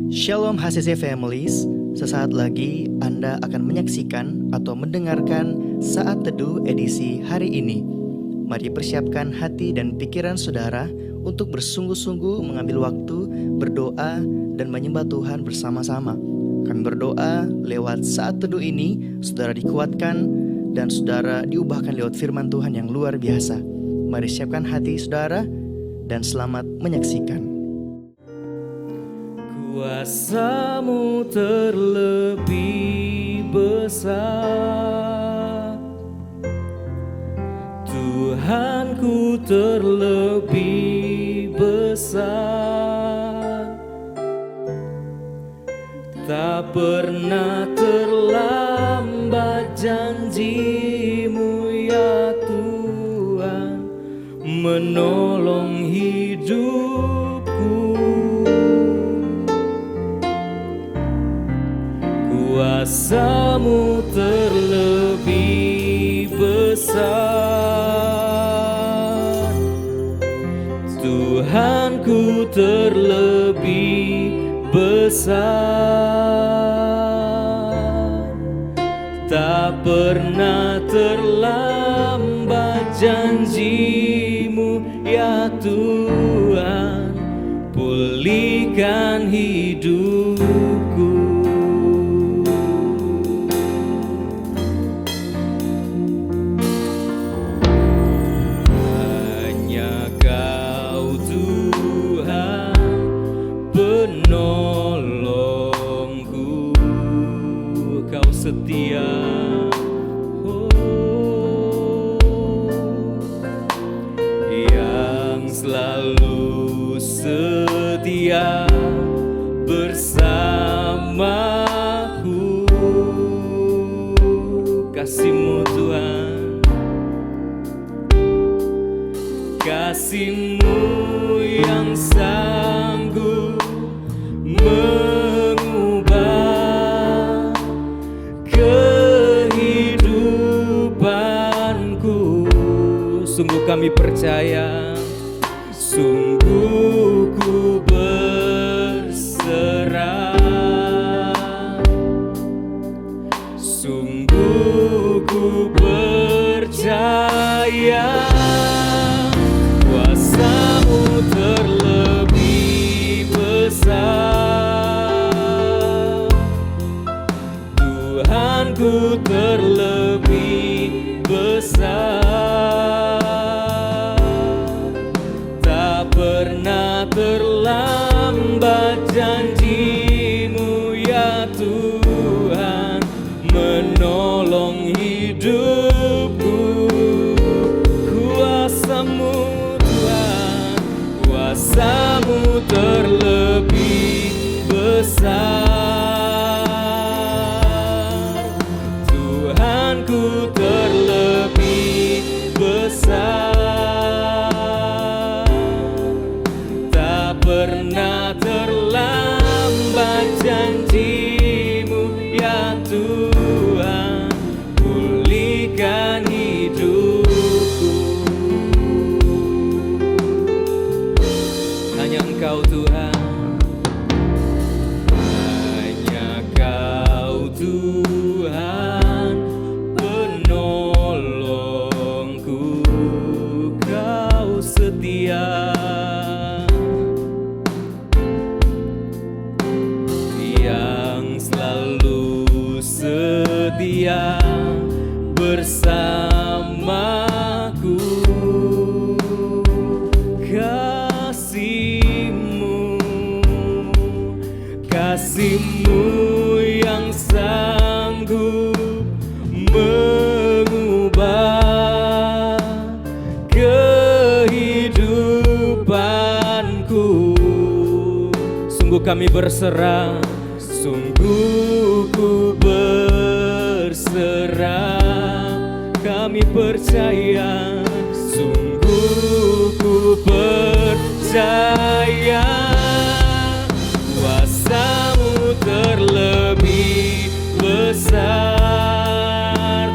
Shalom HCC Families, sesaat lagi Anda akan menyaksikan atau mendengarkan Saat Teduh edisi hari ini. Mari persiapkan hati dan pikiran saudara untuk bersungguh-sungguh mengambil waktu, berdoa, dan menyembah Tuhan bersama-sama. Kami berdoa lewat Saat Teduh ini, saudara dikuatkan dan saudara diubahkan lewat firman Tuhan yang luar biasa. Mari siapkan hati saudara dan selamat menyaksikan. Kuasa-Mu terlebih besar, Tuhanku terlebih besar. Tak pernah terlambat janji-Mu ya Tuhan, menolong hidupku. Kuasa-Mu terlebih besar, Tuhanku terlebih besar. Tak pernah terlambat janji-Mu ya Tuhan, pulihkan hidupku. Penolongku, Kau setia, yang selalu setia bersamaku. Kasih-Mu Tuhan, Kasih-Mu yang sanggup mengubah kehidupanku. Sungguh kami percaya, sungguh ku berserah, sungguh ku percaya. Kuasa-Mu terlebih besar, Tuhanku terlebih besar. Tak pernah terlambat janji-Mu ya Tuhan, menolong hidupku. Kuasa-Mu Tuhan, Kuasa-Mu terlebih besar, Tuhanku terlebih besar. Tak pernah terlambat janji-Mu ya Tuhan, pulihkan hidupku. Hanya Engkau Tuhan, hanya Kau Tuhan, penolongku. Kau setia, yang selalu setia bersamaku. Kasih-Mu, Kasih-Mu yang sanggup mengubah kehidupanku. Sungguh kami berserah, sungguh ku berserah. Kami percaya, sungguh ku percaya. Kuasa-Mu terlebih besar,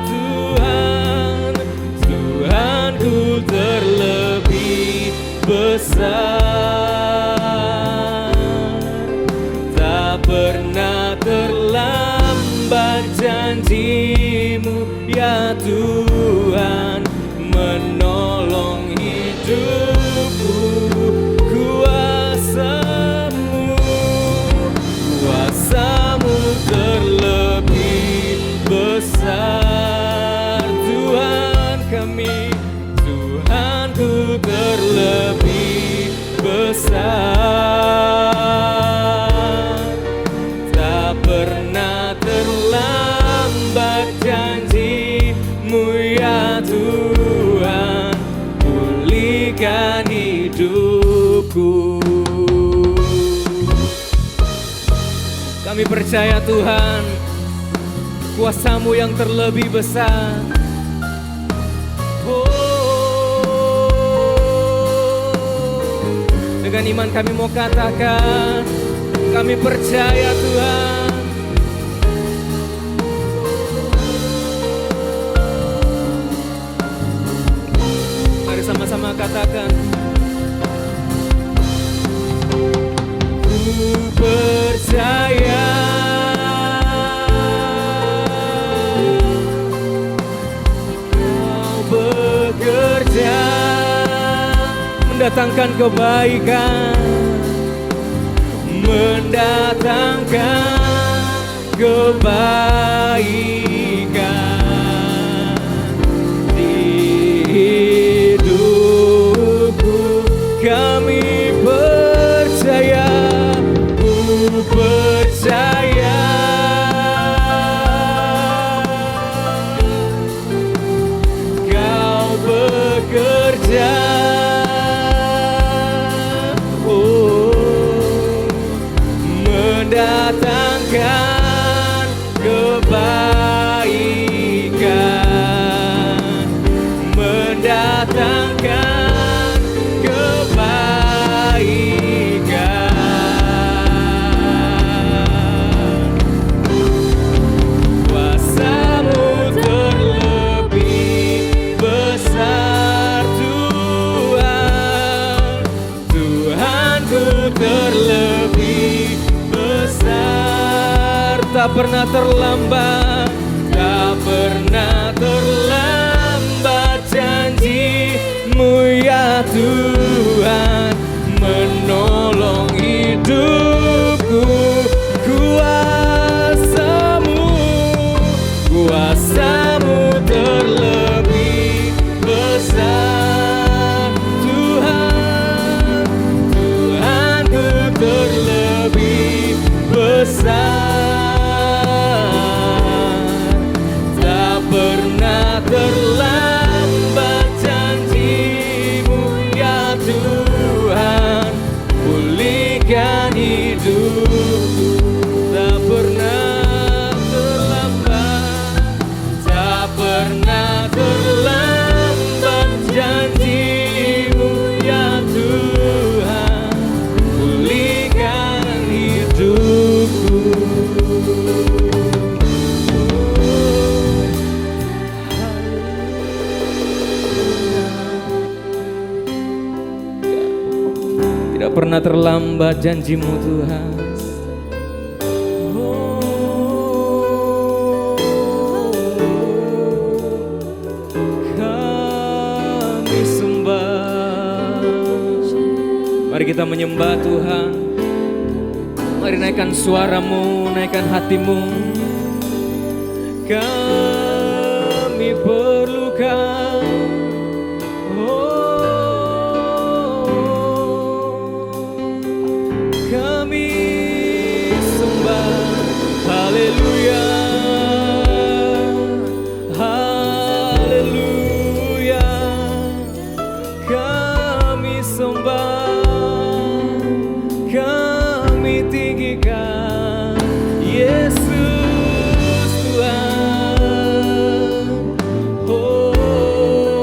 Tuhan, Tuhanku terlebih besar. Tak janji-Mu ya Tuhan, menolong hidupku. Kuasa-Mu terlebih besar, Tuhan kami, Tuhanku terlebih besar. Tak pernah terlambat janji-Mu ya Tuhan, pulihkan hidupku. Kami percaya Tuhan, kuasa-Mu yang terlebih besar. Dengan iman kami mau katakan, kami percaya Tuhan. Mari sama-sama katakan. Ku percaya Kau bekerja mendatangkan kebaikan, mendatangkan kebaikan di hidupku. Kami percaya, ku percaya Kau bekerja, mendatangkan kebaikan, mendatangkan kebaikan. Kuasa-Mu terlebih besar Tuhan, Tuhanku terlebih besar. Tak pernah terlambat, tak pernah terlambat janji-Mu ya Tuhan, menolong hidupku. Kuasa-Mu terlebih besar Tuhan, Tuhanku terlebih besar. Tak pernah terlambat janji-Mu ya Tuhan, pulihkan hidupku. Tak pernah terlambat, tak pernah terlambat janji-Mu ya Tuhan, pulihkan hidupku. Tidak pernah terlambat janji-Mu Tuhan. Kami sembah. Mari kita menyembah Tuhan. Mari naikkan suaramu, naikkan hatimu. Kami perlukan, kami sembah. Haleluya, haleluya. Kami sembah, kami tinggikan Yesus Tuhan. Oh,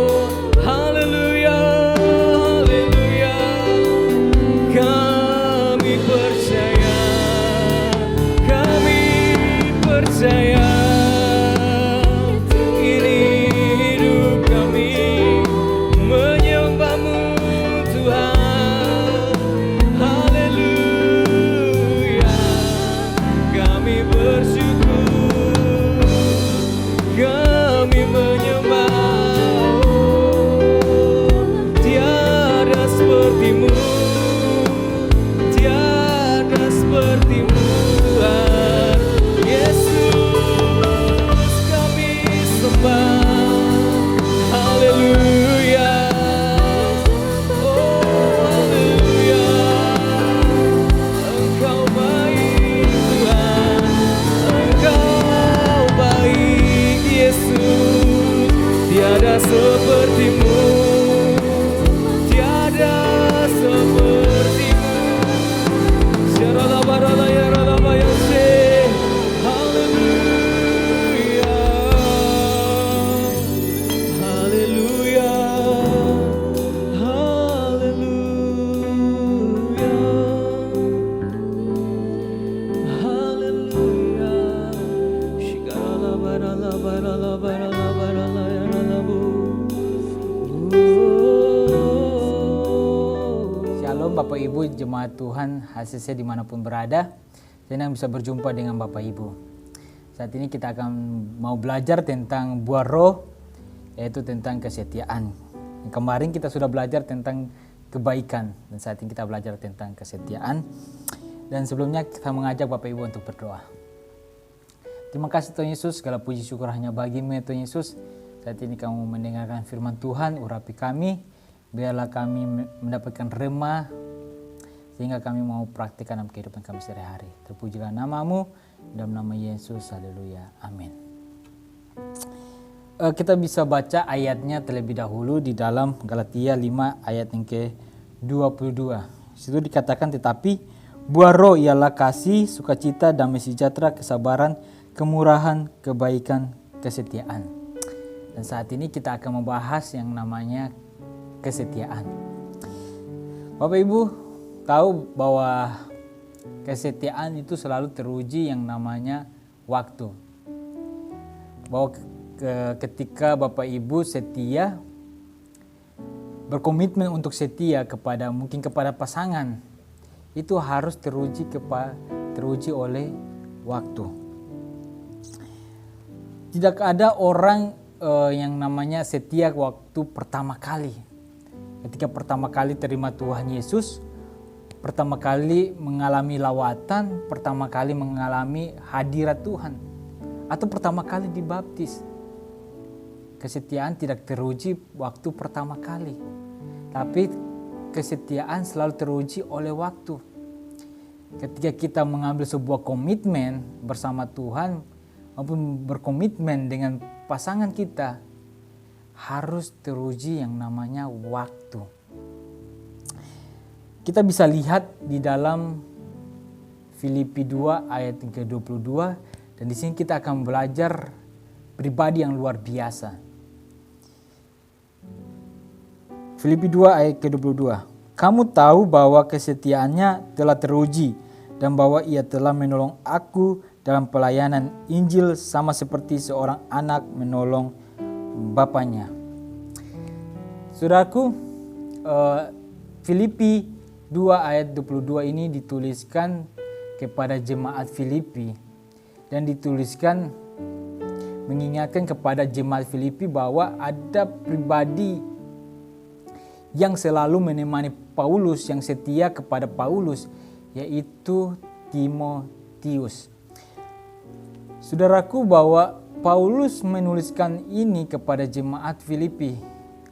Shalom Bapak Ibu Jemaat Tuhan HCC dimanapun berada. Senang bisa berjumpa dengan Bapak Ibu. Saat ini kita akan mau belajar tentang buah roh, yaitu tentang kesetiaan. Kemarin kita sudah belajar tentang kebaikan, dan saat ini kita belajar tentang kesetiaan. Dan sebelumnya kita mengajak Bapak Ibu untuk berdoa. Terima kasih Tuhan Yesus, segala puji syukur hanya bagi-Mu ya Tuhan Yesus. Saat ini kamu mendengarkan firman Tuhan, urapi kami. Biarlah kami mendapatkan remah sehingga kami mau praktikkan dalam kehidupan kami sehari-hari. Terpujilah nama-Mu dalam nama Yesus. Haleluya. Amin. Kita bisa baca ayatnya terlebih dahulu di dalam Galatia 5 ayat yang ke-22. Situ dikatakan, tetapi buah roh ialah kasih, sukacita, damai sejahtera, kesabaran, kemurahan, kebaikan, kesetiaan. Dan saat ini kita akan membahas yang namanya kesetiaan. Bapak Ibu tahu bahwa kesetiaan itu selalu teruji yang namanya waktu. Bahwa ketika Bapak Ibu setia, berkomitmen untuk setia mungkin kepada pasangan, itu harus teruji oleh waktu. Tidak ada orang yang namanya setia waktu pertama kali. Ketika pertama kali terima Tuhan Yesus, pertama kali mengalami lawatan, pertama kali mengalami hadirat Tuhan, atau pertama kali dibaptis. Kesetiaan tidak teruji waktu pertama kali, tapi kesetiaan selalu teruji oleh waktu. Ketika kita mengambil sebuah komitmen bersama Tuhan, maupun berkomitmen dengan pasangan kita, harus teruji yang namanya waktu. Kita bisa lihat di dalam Filipi 2 ayat ke-22, dan di sini kita akan belajar pribadi yang luar biasa. Filipi 2 ayat ke-22. Kamu tahu bahwa kesetiaannya telah teruji dan bahwa ia telah menolong aku dalam pelayanan Injil sama seperti seorang anak menolong bapaknya. Saudaraku, Filipi 2 ayat 22 ini dituliskan kepada jemaat Filipi dan dituliskan mengingatkan kepada jemaat Filipi bahwa ada pribadi yang selalu menemani Paulus, yang setia kepada Paulus, yaitu Timotius. Saudaraku, bahwa Paulus menuliskan ini kepada jemaat Filipi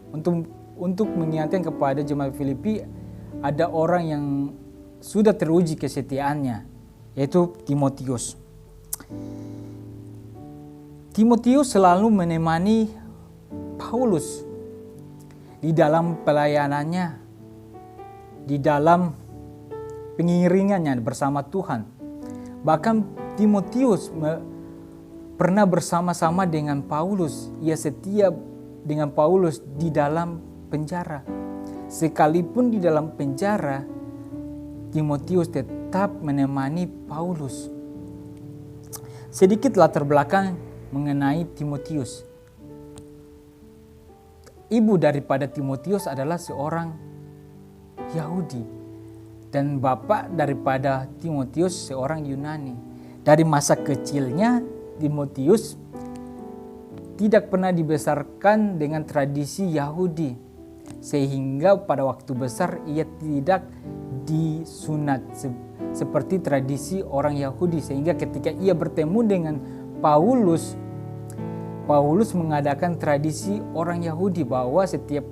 untuk mengingatkan kepada jemaat Filipi ada orang yang sudah teruji kesetiaannya, yaitu Timotius. Timotius selalu menemani Paulus di dalam pelayanannya, di dalam pengiringannya bersama Tuhan. Bahkan Timotius pernah bersama-sama dengan Paulus. Ia setia dengan Paulus di dalam penjara. Sekalipun di dalam penjara, Timotius tetap menemani Paulus. Sedikit latar belakang mengenai Timotius. Ibu daripada Timotius adalah seorang Yahudi, dan bapak daripada Timotius seorang Yunani. Dari masa kecilnya, Timotius tidak pernah dibesarkan dengan tradisi Yahudi, sehingga pada waktu besar ia tidak disunat seperti tradisi orang Yahudi. Sehingga ketika ia bertemu dengan Paulus mengadakan tradisi orang Yahudi bahwa setiap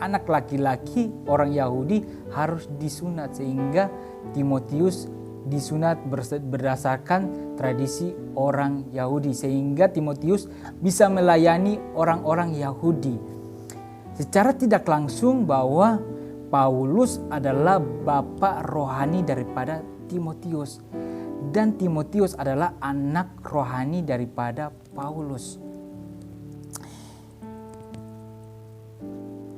anak laki-laki orang Yahudi harus disunat, sehingga Timotius disunat berdasarkan tradisi orang Yahudi, sehingga Timotius bisa melayani orang-orang Yahudi. Secara tidak langsung bahwa Paulus adalah bapak rohani daripada Timotius, dan Timotius adalah anak rohani daripada Paulus.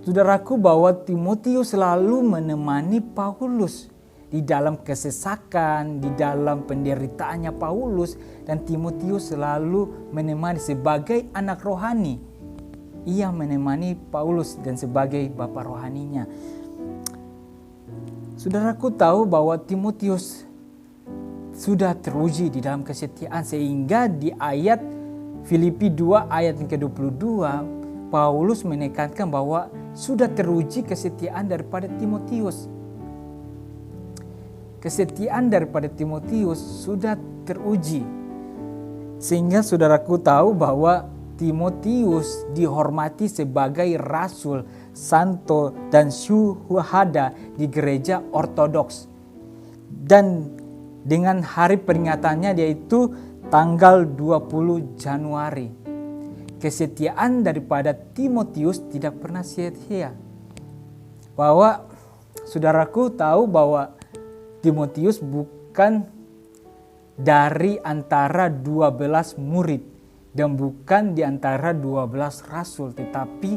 Saudaraku, bahwa Timotius selalu menemani Paulus di dalam kesesakan, di dalam penderitaannya Paulus, dan Timotius selalu menemani sebagai anak rohani. Ia menemani Paulus dan sebagai bapak rohaninya. Saudaraku tahu bahwa Timotius sudah teruji di dalam kesetiaan, sehingga di ayat Filipi 2 ayat yang ke-22 Paulus menekankan bahwa sudah teruji kesetiaan daripada Timotius. Kesetiaan daripada Timotius sudah teruji, sehingga saudaraku tahu bahwa Timotius dihormati sebagai rasul, santo, dan syuhada di gereja ortodoks. Dan dengan hari peringatannya yaitu tanggal 20 Januari. Kesetiaan daripada Timotius tidak pernah sia-sia. Bahwa saudaraku tahu bahwa Timotius bukan dari antara 12 murid dan bukan di antara 12 rasul, tetapi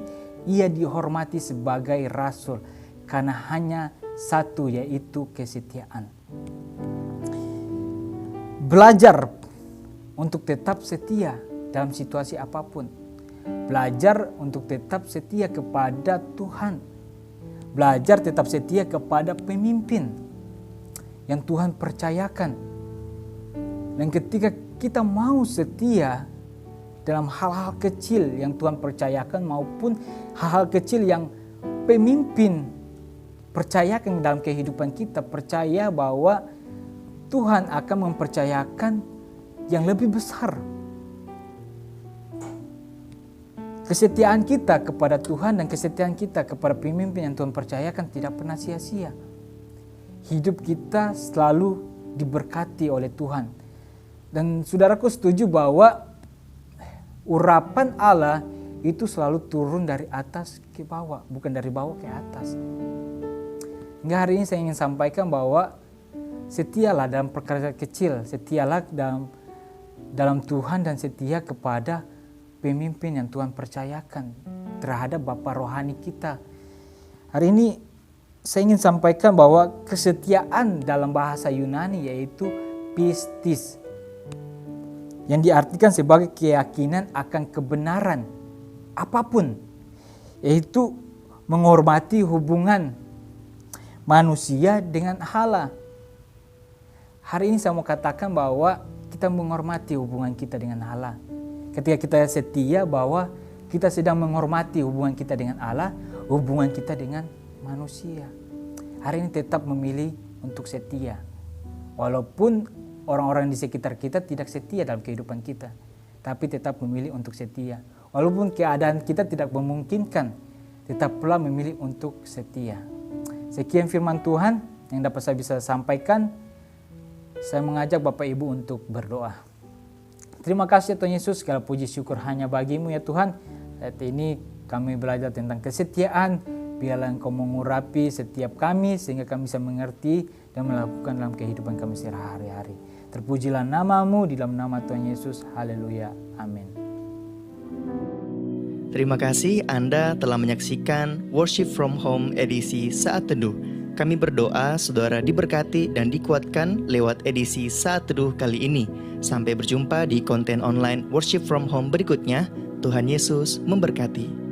ia dihormati sebagai rasul karena hanya satu, yaitu kesetiaan. Belajar untuk tetap setia dalam situasi apapun. Belajar untuk tetap setia kepada Tuhan. Belajar tetap setia kepada pemimpin yang Tuhan percayakan. Dan ketika kita mau setia dalam hal-hal kecil yang Tuhan percayakan maupun hal-hal kecil yang pemimpin percayakan dalam kehidupan kita, percaya bahwa Tuhan akan mempercayakan yang lebih besar. Kesetiaan kita kepada Tuhan dan kesetiaan kita kepada pemimpin yang Tuhan percayakan tidak pernah sia-sia. Hidup kita selalu diberkati oleh Tuhan. Dan saudaraku setuju bahwa urapan Allah itu selalu turun dari atas ke bawah, bukan dari bawah ke atas. Hingga hari ini saya ingin sampaikan bahwa setialah dalam perkara kecil, setialah dalam Tuhan, dan setia kepada pemimpin yang Tuhan percayakan terhadap Bapa rohani kita. Hari ini saya ingin sampaikan bahwa kesetiaan dalam bahasa Yunani yaitu pistis, yang diartikan sebagai keyakinan akan kebenaran apapun, yaitu menghormati hubungan manusia dengan Allah. Hari ini saya mau katakan bahwa kita menghormati hubungan kita dengan Allah. Ketika kita setia, bahwa kita sedang menghormati hubungan kita dengan Allah, hubungan kita dengan manusia. Hari ini tetap memilih untuk setia. Walaupun orang-orang di sekitar kita tidak setia dalam kehidupan kita, tapi tetap memilih untuk setia. Walaupun keadaan kita tidak memungkinkan, tetaplah memilih untuk setia. Sekian firman Tuhan yang dapat saya bisa sampaikan. Saya mengajak Bapak Ibu untuk berdoa. Terima kasih Tuhan Yesus, segala puji syukur hanya bagimu ya Tuhan. Saat ini kami belajar tentang kesetiaan. Biarlah Engkau mengurapi setiap kami sehingga kami bisa mengerti dan melakukan dalam kehidupan kami sehari-hari. Terpujilah namamu di dalam nama Tuhan Yesus. Haleluya. Amin. Terima kasih Anda telah menyaksikan Worship from Home edisi Saat Teduh. Kami berdoa saudara diberkati dan dikuatkan lewat edisi Saat Teduh kali ini. Sampai berjumpa di konten online Worship from Home berikutnya. Tuhan Yesus memberkati.